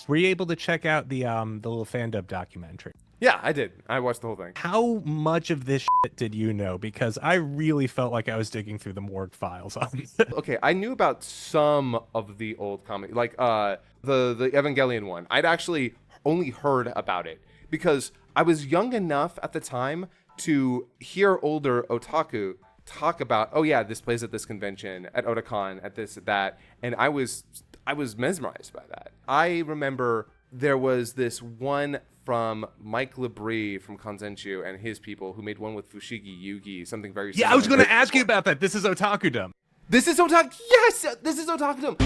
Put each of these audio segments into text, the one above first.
Were you able to check out the little fandub documentary? Yeah, I did. I watched the whole thing. How much of this shit did you know? Because I really felt like I was digging through the morgue files on this. Okay, I knew about some of the old comic, like the Evangelion one. I'd actually only heard about it because I was young enough at the time to hear older otaku talk about, oh yeah, this plays at this convention, at Otakon, at this, at that, and I was mesmerized by that. I remember there was this one from Mike Labrie from Konzenshu and his people who made one with Fushigi Yugi, something very Yeah, I was going to ask you about that. This is Otakudom. This is Otaku. Yes, this is Otakudom.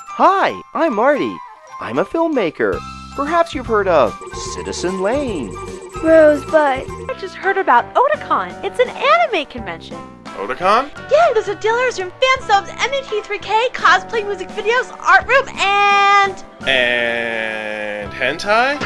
Hi, I'm Marty. I'm a filmmaker. Perhaps you've heard of Citizen Lane. Rosebud. I just heard about Otakon. It's an anime convention. Otakon? Yeah, there's a dealer's room, fan subs, MT3K, cosplay, music videos, art room, and... And hentai?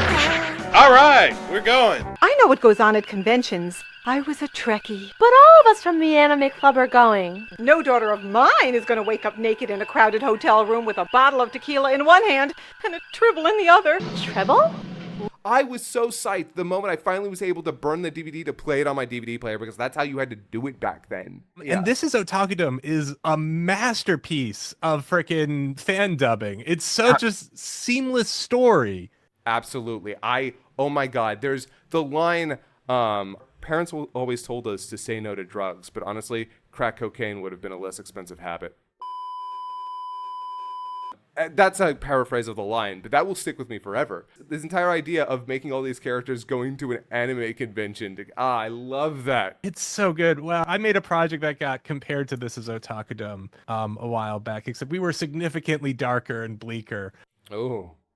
Alright, we're going. I know what goes on at conventions. I was a Trekkie. But all of us from the anime club are going. No daughter of mine is going to wake up naked in a crowded hotel room with a bottle of tequila in one hand and a tribble in the other. Treble? I was so psyched the moment I finally was able to burn the DVD to play it on my DVD player because that's how you had to do it back then. And This is Otakudom is a masterpiece of freaking fan dubbing. It's such a seamless story. Absolutely. Oh my God, there's the line, parents always told us to say no to drugs, but honestly, crack cocaine would have been a less expensive habit. That's a paraphrase of the line, but that will stick with me forever. This entire idea of making all these characters going to an anime convention. I love that. It's so good. Well, I made a project that got compared to This is Otakudom a while back, except we were significantly darker and bleaker.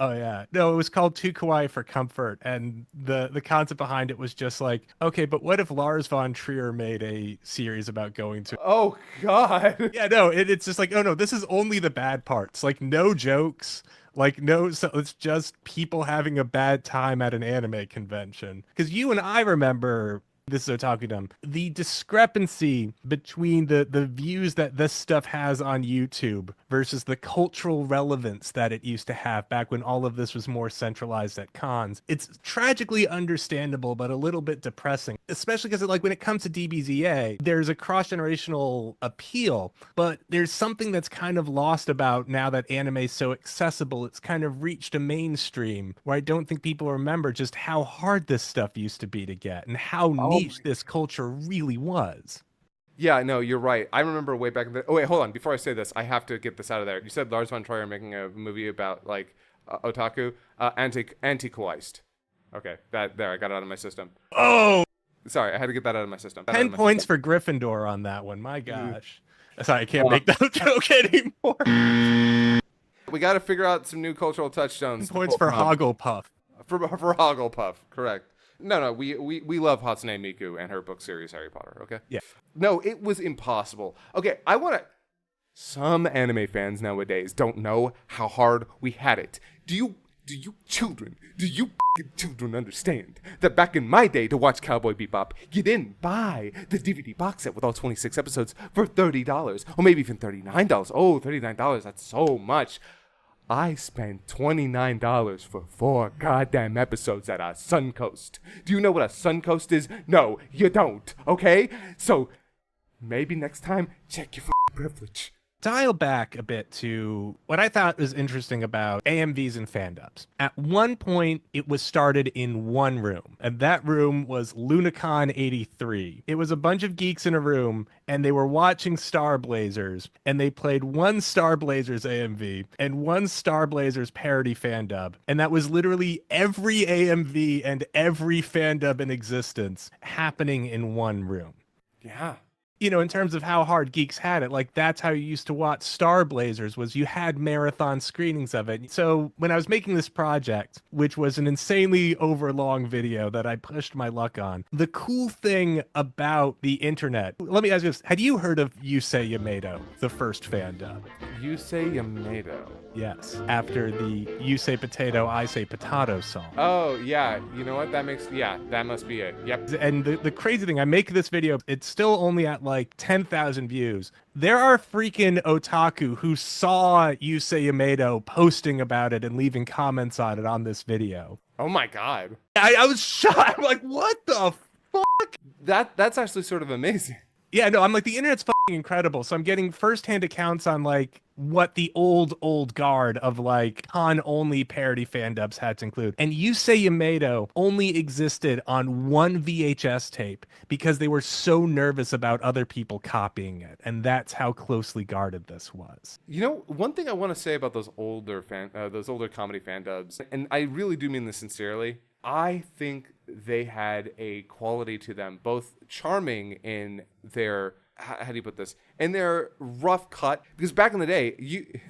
Oh, yeah. No, it was called Too Kawaii for Comfort, and the concept behind it was just like, okay, but what if Lars von Trier made a series about going to... Oh, God. Yeah, no, it's just like, oh, no, this is only the bad parts. Like, no jokes. Like, no, so it's just people having a bad time at an anime convention. Because you and I remember... This is Otakudom. The discrepancy between the views that this stuff has on YouTube versus the cultural relevance that it used to have back when all of this was more centralized at cons. It's tragically understandable, but a little bit depressing, especially because like when it comes to DBZA, there's a cross-generational appeal, but there's something that's kind of lost about now that anime is so accessible. It's kind of reached a mainstream where I don't think people remember just how hard this stuff used to be to get and how niche this culture really was. Yeah, no, you're right. I remember way back in the... Oh, wait, hold on. Before I say this, I have to get this out of there. You said Lars von Trier making a movie about, like, otaku. Antichrist. Okay, there, I got it out of my system. Oh! Sorry, I had to get that out of my system. 10 points for Gryffindor on that one. My gosh. Sorry, I can't make that joke anymore. We got to figure out some new cultural touchstones. 10 points for Hogglepuff. For Hogglepuff, correct. No, we love Hatsune Miku and her book series Harry Potter, okay? Yeah. No, it was impossible. Okay, some anime fans nowadays don't know how hard we had it. Do you children understand that back in my day to watch Cowboy Bebop, you didn't buy the DVD box set with all 26 episodes for $30, or maybe even $39. Oh, $39, that's so much. I spent $29 for 4 goddamn episodes at a Suncoast. Do you know what a Suncoast is? No, you don't, okay? So, maybe next time, check your privilege. Dial back a bit to what I thought was interesting about AMVs and fandubs. At one point, it was started in one room, and that room was Lunacon 83. It was a bunch of geeks in a room, and they were watching Star Blazers, and they played one Star Blazers AMV and one Star Blazers parody fandub, and that was literally every AMV and every fandub in existence happening in one room. Yeah. You know, in terms of how hard geeks had it, like that's how you used to watch Star Blazers, was you had marathon screenings of it. So when I was making this project, which was an insanely overlong video that I pushed my luck on, the cool thing about the internet, let me ask you this, had you heard of You Say Yamato, the first fandub? You Say Yamato? Yes, after the You Say Potato, I Say Potato song. Oh, yeah, you know what, that must be it, yep. And the crazy thing, I make this video, it's still only at like 10,000 views. There are freaking otaku who saw Yusei Yamedo posting about it and leaving comments on it on this video. Oh my god. I was shocked. I'm like, what the fuck? That's actually sort of amazing. Yeah, no, I'm like, the internet's fucking incredible. So I'm getting firsthand accounts on like what the old guard of like con-only parody fandubs had to include. And Yusei Yamedo only existed on one VHS tape because they were so nervous about other people copying it. And that's how closely guarded this was. You know, one thing I want to say about those older comedy fandubs, and I really do mean this sincerely, I think they had a quality to them, both charming in their, how do you put this, in their rough cut. Because back in the day,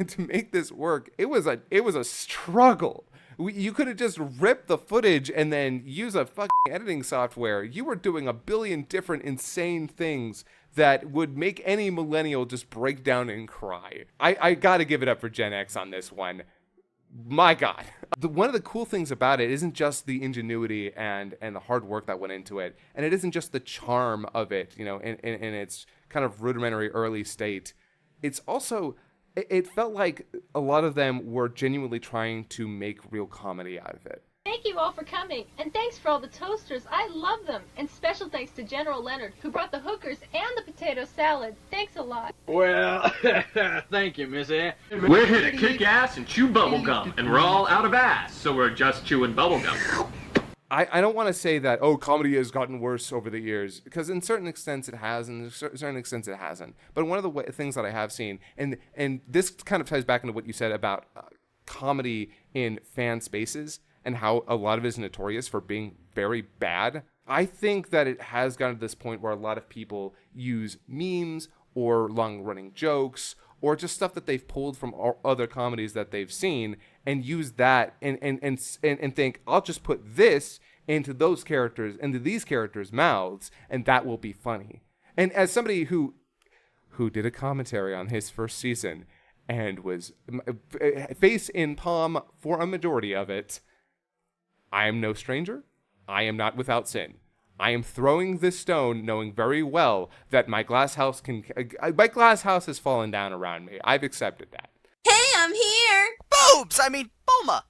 to make this work, it was a struggle. You could have just ripped the footage and then use a fucking editing software. You were doing a billion different insane things that would make any millennial just break down and cry. I gotta give it up for Gen X on this one. My God. One of the cool things about it isn't just the ingenuity and the hard work that went into it. And it isn't just the charm of it, you know, in its kind of rudimentary early state. It's also, it felt like a lot of them were genuinely trying to make real comedy out of it. Thank you all for coming, and thanks for all the toasters. I love them. And special thanks to General Leonard, who brought the hookers and the potato salad. Thanks a lot. Well, thank you, Missy. We're here to kick ass and chew bubblegum, and we're all out of ass, so we're just chewing bubblegum. I don't want to say that, oh, comedy has gotten worse over the years, because in certain extents it has, and in certain extents it hasn't. But one of the things that I have seen, and this kind of ties back into what you said about comedy in fan spaces, and how a lot of it is notorious for being very bad. I think that it has gotten to this point where a lot of people use memes or long-running jokes or just stuff that they've pulled from other comedies that they've seen and use that and think, I'll just put this into those characters, into these characters' mouths, and that will be funny. And as somebody who did a commentary on his first season and was face in palm for a majority of it, I am no stranger. I am not without sin. I am throwing this stone knowing very well that my glass house has fallen down around me. I've accepted that. Hey, I'm here. Bulma.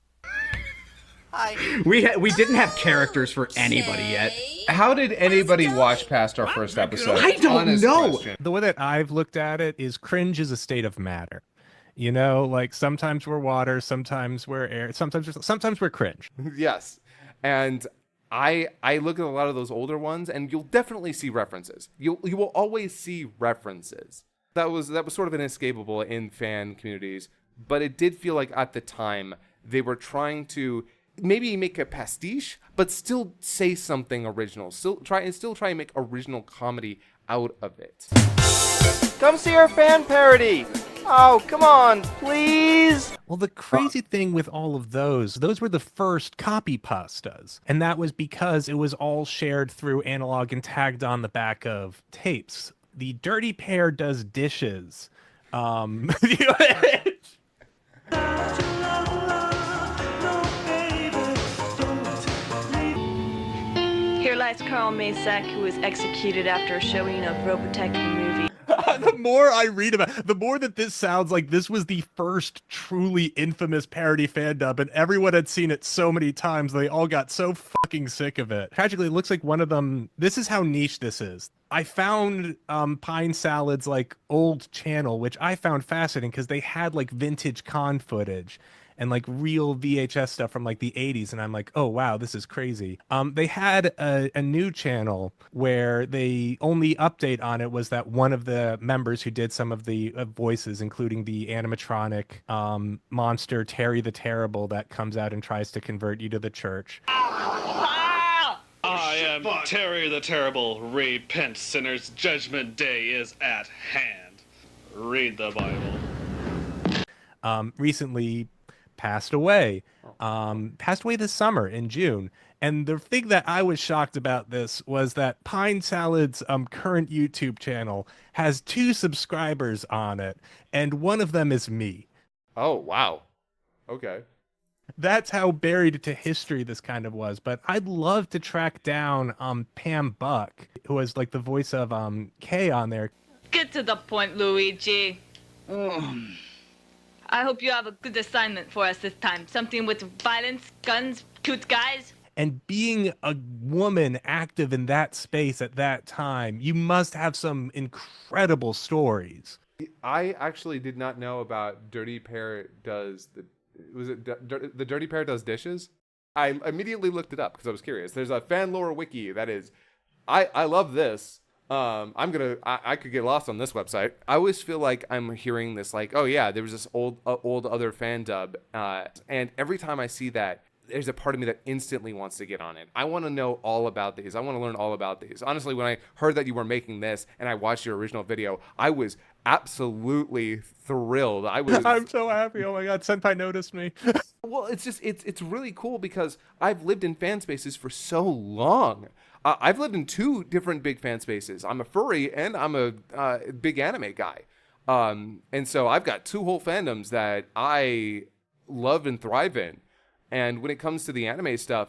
Hi. We didn't have characters for anybody yet. How did anybody watch past our first episode? I don't know. Question. The way that I've looked at it is cringe is a state of matter. You know, like sometimes we're water, sometimes we're air, sometimes we're cringe. Yes. And I look at a lot of those older ones and you'll definitely see references. You will always see references. That was sort of inescapable in fan communities, but it did feel like at the time they were trying to maybe make a pastiche, but still say something original. Still try and make original comedy out of it. Come see our fan parody! Oh, come on, please! Well, the crazy thing with all of those were the first copy pastas. And that was because it was all shared through analog and tagged on the back of tapes. The Dirty Pair Does Dishes. Here lies Carl Masak, who was executed after a showing of Robotech the movie. The more I read about it, the more that this sounds like this was the first truly infamous parody fandub, and everyone had seen it so many times, they all got so fucking sick of it. Tragically, it looks like one of them, this is how niche this is. I found Pine Salad's like old channel, which I found fascinating because they had like vintage con footage and like real VHS stuff from like the 80s. And I'm like, oh, wow, this is crazy. They had a new channel where the only update on it was that one of the members who did some of the voices, including the animatronic monster Terry the Terrible that comes out and tries to convert you to the church. I am Terry the Terrible. Repent, sinners. Judgment Day is at hand. Read the Bible. Recently passed away this summer in June. And the thing that I was shocked about this was that Pine Salad's current YouTube channel has 2 subscribers on it, and one of them is me. Oh, wow. Okay. That's how buried to history this kind of was. But I'd love to track down Pam Buck, who was like the voice of Kay on there. Get to the point, Luigi. I hope you have a good assignment for us this time. Something with violence, guns, cute guys. And being a woman active in that space at that time, you must have some incredible stories. I actually did not know about Dirty Pair Does the... Was it the Dirty Pair Does Dishes? I immediately looked it up because I was curious. There's a fan lore wiki that is... I love this. I could get lost on this website. I always feel like I'm hearing this like, oh yeah, there was this old other fan dub. And every time I see that, there's a part of me that instantly wants to get on it. I want to know all about these. I want to learn all about these. Honestly, when I heard that you were making this and I watched your original video, I was absolutely thrilled. I'm so happy. Oh my God, Senpai noticed me. Well, it's really cool because I've lived in fan spaces for so long. I've lived in 2 different big fan spaces. I'm a furry and I'm a big anime guy. And so I've got 2 whole fandoms that I love and thrive in. And when it comes to the anime stuff,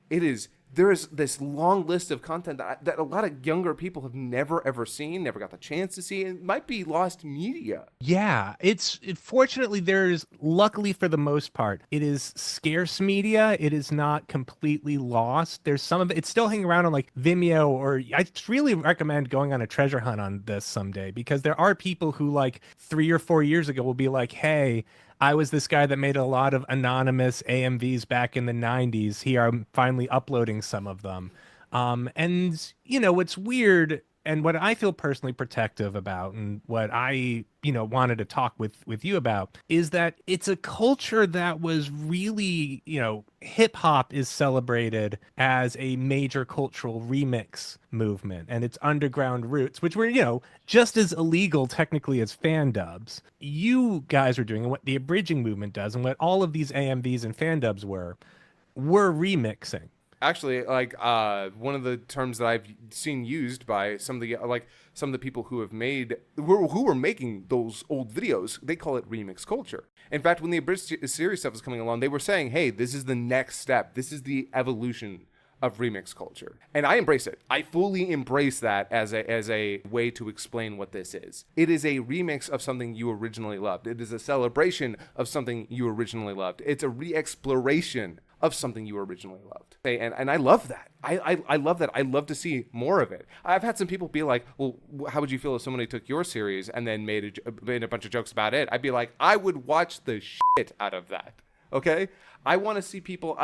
there is this long list of content that a lot of younger people have never ever seen, never got the chance to see, and it might be lost media. Yeah, fortunately luckily for the most part, it is scarce media. It is not completely lost. There's some of it, it's still hanging around on like Vimeo, or I really recommend going on a treasure hunt on this someday, because there are people who like 3 or 4 years ago will be like, hey, I was this guy that made a lot of anonymous AMVs back in the 90s. Here, I'm finally uploading some of them. And, what's weird and what I feel personally protective about, and what I, wanted to talk with you about, is that it's a culture that was really, hip hop is celebrated as a major cultural remix movement and its underground roots, which were, just as illegal technically as fan dubs. You guys are doing, and what the abridging movement does, and what all of these AMVs and fan dubs were remixing. Actually, like one of the terms that I've seen used by some of the people who have made who were making those old videos, they call it remix culture. In fact, when the Abridged series stuff was coming along, they were saying, "Hey, this is the next step. This is the evolution of remix culture," and I embrace it. I fully embrace that as a way to explain what this is. It is a remix of something you originally loved. It is a celebration of something you originally loved. It's a re-exploration of something you originally loved. And I love that. I love that. I love to see more of it. I've had some people be like, well, how would you feel if somebody took your series and then made a bunch of jokes about it? I'd be like, I would watch the shit out of that. Okay? I want to see people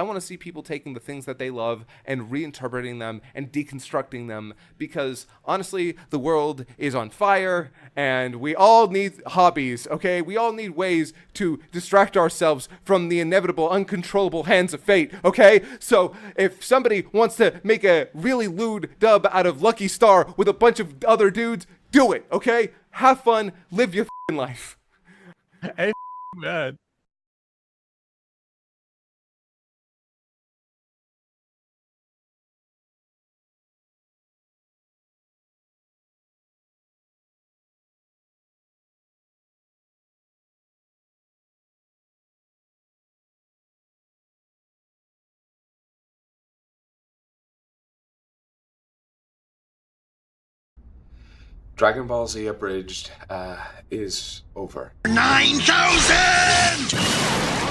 taking the things that they love and reinterpreting them and deconstructing them, because honestly, the world is on fire and we all need hobbies, okay? We all need ways to distract ourselves from the inevitable, uncontrollable hands of fate, okay? So if somebody wants to make a really lewd dub out of Lucky Star with a bunch of other dudes, do it, okay? Have fun, live your life. Hey, man. Dragon Ball Z Abridged is over. 9,000!